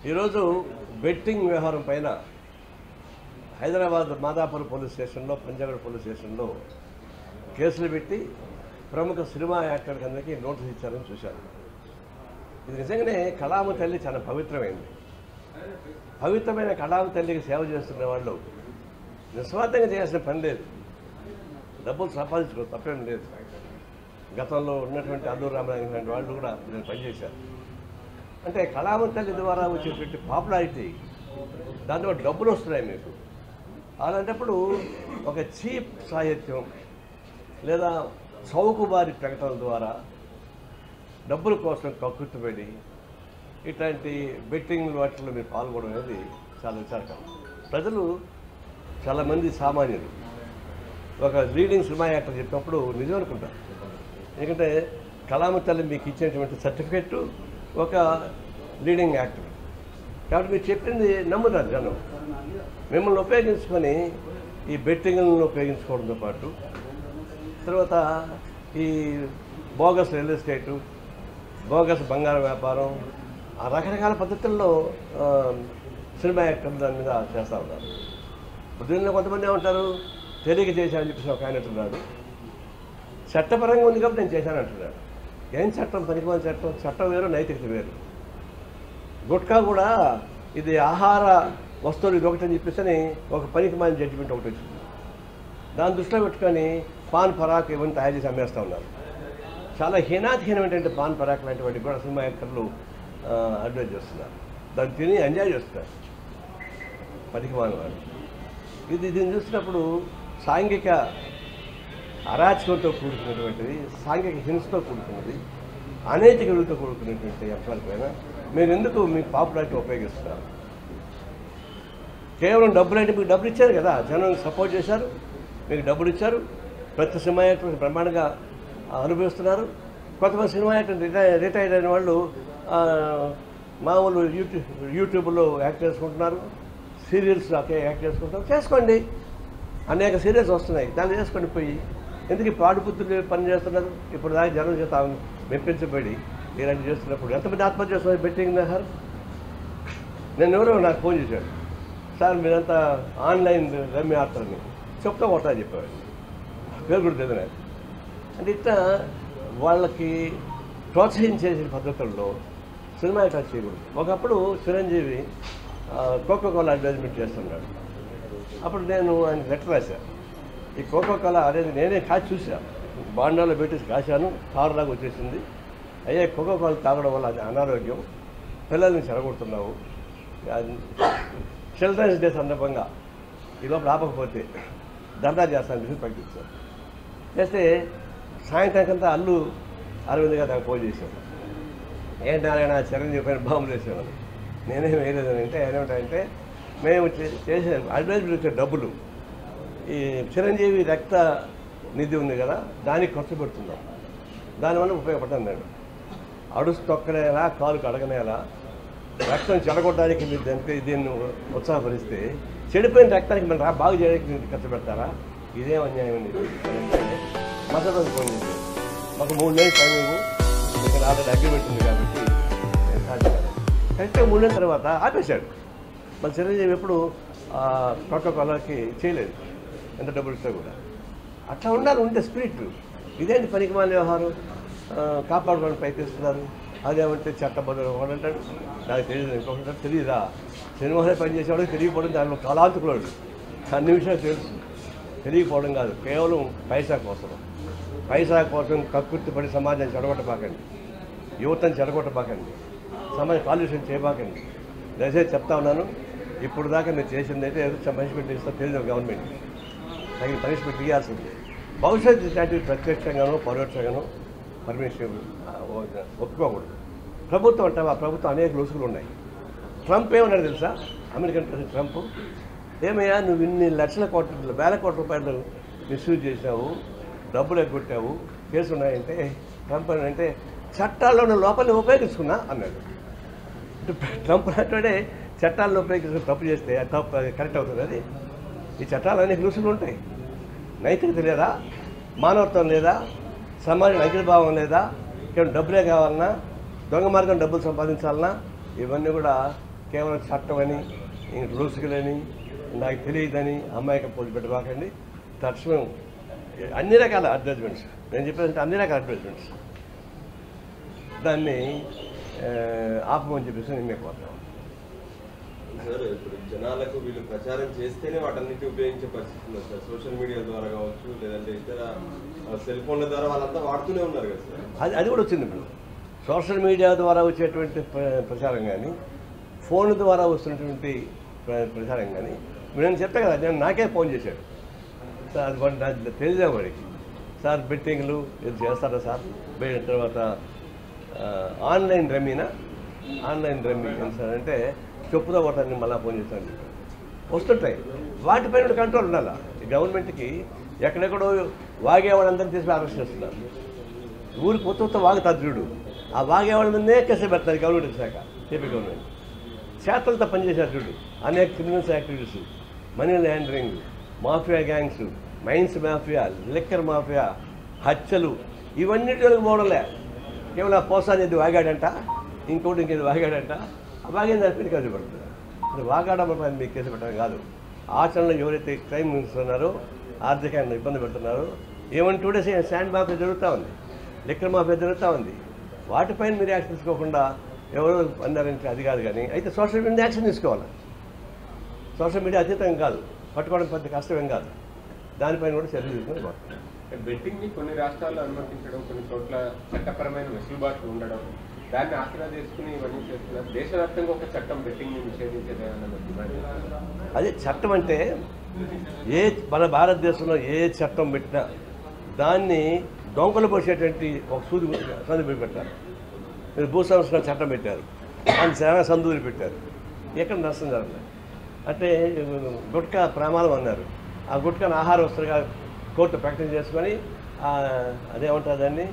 ఈరోజు బెట్టింగ్ వ్యవహారం పైన హైదరాబాద్ మాదాపూర్ పోలీస్ స్టేషన్లో, పంజాగుట్ట పోలీస్ స్టేషన్లో కేసులు పెట్టి ప్రముఖ సినిమా యాక్టర్కి అందరికీ నోటీస్ ఇచ్చారని చూశాను. ఇది నిజంగానే కళామ తల్లి చాలా పవిత్రమైంది. పవిత్రమైన కళామ తల్లికి సేవ చేస్తున్న వాళ్ళు నిస్వార్థంగా చేయాల్సిన పని లేదు. డబ్బులు సంపాదించుకో తప్పేం లేదు. గతంలో ఉన్నటువంటి అల్లూరు రామరాజు లాంటి వాళ్ళు కూడా నేను పనిచేశారు. అంటే కళామ తల్లి ద్వారా వచ్చేటువంటి పాపులారిటీ, దాంతో డబ్బులు వస్తున్నాయి మీకు. అలాంటప్పుడు ఒక చీప్ సాహిత్యం లేదా చౌకబారి ప్రకటనల ద్వారా డబ్బుల కోసం కక్కుర్తిపడి ఇట్లాంటి బెట్టింగ్ వాటిల్లో మీరు పాల్గొనడం అనేది చాలా విచారకరం. ప్రజలు చాలామంది సామాన్యులు ఒక లీడింగ్ సినిమా యాక్టర్ చెప్పినప్పుడు నిజం అనుకుంటారు. ఎందుకంటే కళామ తల్లి మీకు ఇచ్చినటువంటి సర్టిఫికెట్ ఒక లీడింగ్ యాక్టర్ కాబట్టి మీరు చెప్పింది నమ్ముతారు జనం. మిమ్మల్ని ఉపయోగించుకొని ఈ బెట్టింగ్లను ఉపయోగించుకోవడంతో పాటు తర్వాత ఈ బోగస్ రియల్ ఎస్టేటు, బోగస్ బంగారం వ్యాపారం, ఆ రకరకాల పద్ధతుల్లో సినిమా యాక్టర్లు దాని మీద చేస్తూ ఉన్నారు. దీనిలో కొంతమంది ఏమంటారు, తెలియక చేశానని చెప్పేసి ఒక ఆయన అంటున్నాడు. చట్టపరంగా ఉంది కాబట్టి నేను చేశాను అంటున్నాడు. ఏం చట్టం? పనికిమాలిన చట్టం. చట్టం వేరు, నైతికత వేరు. గుట్కా కూడా ఇది ఆహార వస్తువులు ఇది ఒకటని చెప్పేసి ఒక పనికిమాలిన జడ్జిమెంట్ ఒకటి వచ్చింది. దాన్ని దృష్టిలో పెట్టుకొని పాన్ పరాక్ ఇవన్నీ తయారు చేసి అమ్మేస్తూ ఉన్నారు. చాలా హీనాతిహీనమైనటువంటి పాన్ పరాక్ లాంటి వాటికి కూడా సినిమా యాక్టర్లు అడ్వైజ్ చేస్తున్నారు. దాన్ని తిని ఎంజాయ్ చేస్తున్నారు పనికిమాలిన వాళ్ళు. దీన్ని చూసినప్పుడు సాంఘిక అరాచకంతో కూడుకున్నటువంటిది, సాంఘిక హింసతో కూడుకున్నది, అనైతిక విలువతో కూడుకున్నటువంటి అంశాలపైన మీరు ఎందుకు మీ పాపులారిటీ ఉపయోగిస్తున్నారు? కేవలం డబ్బులు అంటే మీకు డబ్బులు ఇచ్చారు కదా, జనం సపోర్ట్ చేశారు, మీకు డబ్బులు ఇచ్చారు, ప్రతి సినిమా యాక్టర్ బ్రహ్మాండంగా అనుభవిస్తున్నారు. కొంతమంది సినిమా యాక్టర్ రిటైర్ అయిన వాళ్ళు మామూలు యూట్యూబ్లో యాక్ట్ చేసుకుంటున్నారు, సీరియల్స్ యాక్ట్ చేసుకుంటున్నారు. చేసుకోండి, అనేక సీరియల్స్ వస్తున్నాయి, దాన్ని చేసుకోండి. పోయి ఎందుకు పాడుపుత్రులు పని చేస్తున్నారు? ఇప్పుడు దాకా జనం చేత మెప్పించబడి ఇలాంటి చేస్తున్నప్పుడు ఎంతమంది ఆత్మహత్య చేస్తున్నారు బెట్టింగ్ నహర్. నేను ఎవరో నాకు ఫోన్ చేశాడు, సార్ మీరంతా ఆన్లైన్ రమ్మి ఆడతారని చెప్తా కొట్టా చెప్పేవాడు. పేరు కూడా తెలియదు నాకు. అంటే ఇట్లా వాళ్ళకి ప్రోత్సహించే పద్ధతుల్లో సినిమా యాక్టర్ చేయకూడదు. ఒకప్పుడు చిరంజీవి కోకోకోలా అడ్వర్టైజ్మెంట్ చేస్తున్నాడు. అప్పుడు నేను ఆయన లెటర్ రాశాను. ఈ కోకోకోలా అనేది నేనే కాచి చూశాను, బాండాలో పెట్టి కాశాను, కారులాగా వచ్చేసింది. అయ్యే కోకోకోలా తాగడం వల్ల అది అనారోగ్యం, పిల్లల్ని చెడగొడుతున్నావు, చిల్డ్రన్స్ డే సందర్భంగా ఈ లోపల ఆపకపోతే ధర్నా చేస్తానని చెప్పి ప్రకటించాను. చేస్తే సాయంత్రానికంతా అల్లు అరవింద్ గారు నాకు ఫోన్ చేశాను. ఏంటి ఆయన చిరంజీవి పైన బాంబులు వేసేవాళ్ళు. నేనేం వేయలేదని అంటే ఏమిటంటే మేము చేసే అడ్వైజర్ వచ్చే డబ్బులు ఈ చిరంజీవి రక్త నిధి ఉంది కదా, దానికి ఖర్చు పెడుతున్నాం, దానివల్ల ఉపయోగపడుతుంది. నేను అడుసు తొక్కనేలా, కాలుకు అడగనేలా, రక్తం చెడగొట్టడానికి మీరు దీన్ని ఉత్సాహపరిస్తే చెడిపోయిన రక్తానికి మనం బాగు చేయడానికి ఖర్చు పెడతారా? ఇదేం అన్యాయం అండి. మసలు రోజు ఫోన్ చేశారు, మాకు 3 నెలలు టైం ఇవ్వు, ఇక్కడ ఆల్రెడీ అగ్రిమెంట్ ఉంది కాబట్టి సాధ్యం కాదు. కరెక్ట్గా 3 నెలల తర్వాత ఆపేశాడు. మన చిరంజీవి ఎప్పుడు కోకోకోలాకి చేయలేదు, ఎంత డబ్బులు ఇస్తా కూడా. అట్లా ఉండాలి, ఉంటే స్పిరిట్. ఇదేంటి పనికిమాలిన వ్యవహారం, కాపాడుకోవడానికి ప్రయత్నిస్తున్నారు. అదేమంటే చట్టబద్ధం ఒకటి అంటాడు, నాకు తెలియదు, ఇంకొకటి తెలియదా? సినిమాలో పనిచేసేవాడు తెలియకపోవడం దానిలో కళాంతకులాడు. అన్ని విషయాలు తెలుసు, తెలియకపోవడం కాదు, కేవలం పైసా కోసం. పైసా కోసం కక్కుర్తిపడి సమాజాన్ని చెడగొట్టబాకండి, యువతను చెడగొట్టబాకండి, సమాజ కాలుష్యం చేయబాకండి. దయచేసి చెప్తా ఉన్నాను. ఇప్పుడు దాకా మీరు చేసింది అయితే ఏదో పనిష్మెంట్ ఇస్తా తెలియదు, గవర్నమెంట్ తగిన పనిష్మెంట్ ఇవ్వాల్సింది. భవిష్యత్తు ఇట్లాంటివి ప్రత్యక్షంగానో పరోక్షంగానో పర్మిషన్ ఒప్పుకోకూడదు. ప్రభుత్వం అంటే ఆ ప్రభుత్వం అనేక రుసుగులు ఉన్నాయి. ట్రంప్ ఏమన్నాడు తెలుసా? అమెరికన్ ప్రెసిడెంట్ ట్రంప్, ఏమయ్యా నువ్వు ఇన్ని లక్షల కోట్ల వేల కోట్ల రూపాయలు మిస్యూజ్ చేసావు, డబ్బులు ఎగ్గొట్టావు, కేసులు ఉన్నాయంటే ట్రంప్ అంటే చట్టాల్లో ఉన్న లోపలిని ఉపయోగించుకున్నా అన్నాడు. ట్రంప్ అంటే చట్టాలను ఉపయోగించుకుని తప్పు చేస్తే అది తప్పు, అది కరెక్ట్ అవుతుంది. అది ఈ చట్టాలు అనేక రుసులు ఉంటాయి. నైతికత లేదా, మానవత్వం లేదా, సమాజం ఐక్య భావం లేదా, కేవలం డబ్బులే కావాలన్నా దొంగ మార్గం డబ్బులు సంపాదించాలన్నా ఇవన్నీ కూడా కేవలం చట్టం అని రూల్స్లని నాకు తెలియదని అమ్మాయికి పోటీ పెట్టబాకండి. తక్షణం అన్ని రకాల అడ్వర్టైజ్మెంట్స్ నేను చెప్పేదంటే అన్ని రకాల అడ్వర్టైజ్మెంట్స్ దాన్ని ఆపమని చెప్పేసి నేను మీకు కోరుతాను. సార్ ఇప్పుడు జనాలకు వీళ్ళు ప్రచారం చేస్తేనే వాటన్నిటి ఉపయోగించే పరిస్థితి ఉంది సార్. సోషల్ మీడియా ద్వారా కావచ్చు, లేదంటే ఇతర సెల్ ఫోన్ల ద్వారా వాళ్ళంతా వాడుతూనే ఉన్నారు కదా సార్. అది కూడా వచ్చింది. ఇప్పుడు సోషల్ మీడియా ద్వారా వచ్చేటువంటి ప్రచారం కానీ, ఫోన్ ద్వారా వస్తున్నటువంటి ప్రచారం కానీ, నేను చెప్తా కదా, నేను నాకే ఫోన్ చేశాడు సార్, నాకు తెలియదే వాడికి, సార్ బెట్టింగ్లు ఇది చేస్తారా సార్, తర్వాత ఆన్లైన్ రమ్మీనా, ఆన్లైన్ రమ్మీ సార్ అంటే చెప్పుతో కొట్టాలని మళ్ళీ ఫోన్ చేస్తాను వస్తుంటాయి. వాటిపైన కంట్రోల్ ఉండాలి. గవర్నమెంట్కి ఎక్కడెక్కడో వాగేవాళ్ళందరినీ తీసుకుని అరెస్ట్ చేస్తున్నారు. ఊరికి కొత్త వాగుతారు చూడు, ఆ వాగేవాళ్ళ మీదనే కేసు పెడతారు గవర్నమెంట్ శాఖ, ఏపీ గవర్నమెంట్. చేతలతో పనిచేశారు చూడు, అనేక criminals activities, money laundering, mafia gangs, mines mafia, liquor mafia, హత్యలు, ఇవన్నిటిలోకి పోవడంలే. కేవలం పోసానేది వాగాడంట, ఇంకోటి ఇంకేది వాగాడంట, ఆ వాగిన దాని కేసు పెడుతుంది. అది వాగాడం మీకు కేసు పెట్టడం కాదు. ఆచరణలో ఎవరైతే క్రైమ్ చేస్తున్నారో, ఆర్థికంగా ఇబ్బంది పెడుతున్నారో, ఏమని 2 days శాండ్ మాఫియా జరుగుతూ ఉంది, లిక్కర్ మాఫియా జరుగుతూ ఉంది. వాటిపైన మీరు యాక్షన్ తీసుకోకుండా ఎవరో అన్నారంటే అది కాదు. కానీ అయితే సోషల్ మీడియా యాక్షన్ తీసుకోవాలి. సోషల్ మీడియా అతీతం కాదు, పట్టుకోవడం పెద్ద కష్టమేం కాదు. దానిపైన కూడా చర్యలు తీసుకుని పోతాం. బెట్టింగ్ని కొన్ని రాష్ట్రాల్లో అనుమతించడం, కొన్ని చోట్ల చట్టపరమైన వెసులుబాట్లు ఉండడం, దాన్ని ఆసరా చేసుకుని ఇవన్నీ చేస్తున్నారు. దేశవ్యాప్తంగా ఒక చట్టం బెట్టింగ్ని నిషేధించేదేమన్నా? అదే చట్టం అంటే మన భారతదేశంలో ఏ చట్టం పెట్టినా దాన్ని దొంగలు పోసేటువంటి ఒక సందు పెట్టారు. మీరు భూ సంస్కరణ చట్టం పెట్టారు, దాన్ని చాలా సందులు పెట్టారు. ఎక్కడ నష్టం జరగలేదు. అంటే గుట్కా ప్రమాదం అన్నారు, ఆ గుట్కాను ఆహార వస్తువుగా కోర్టు ప్రకటన చేసుకొని అదేమంటారు దాన్ని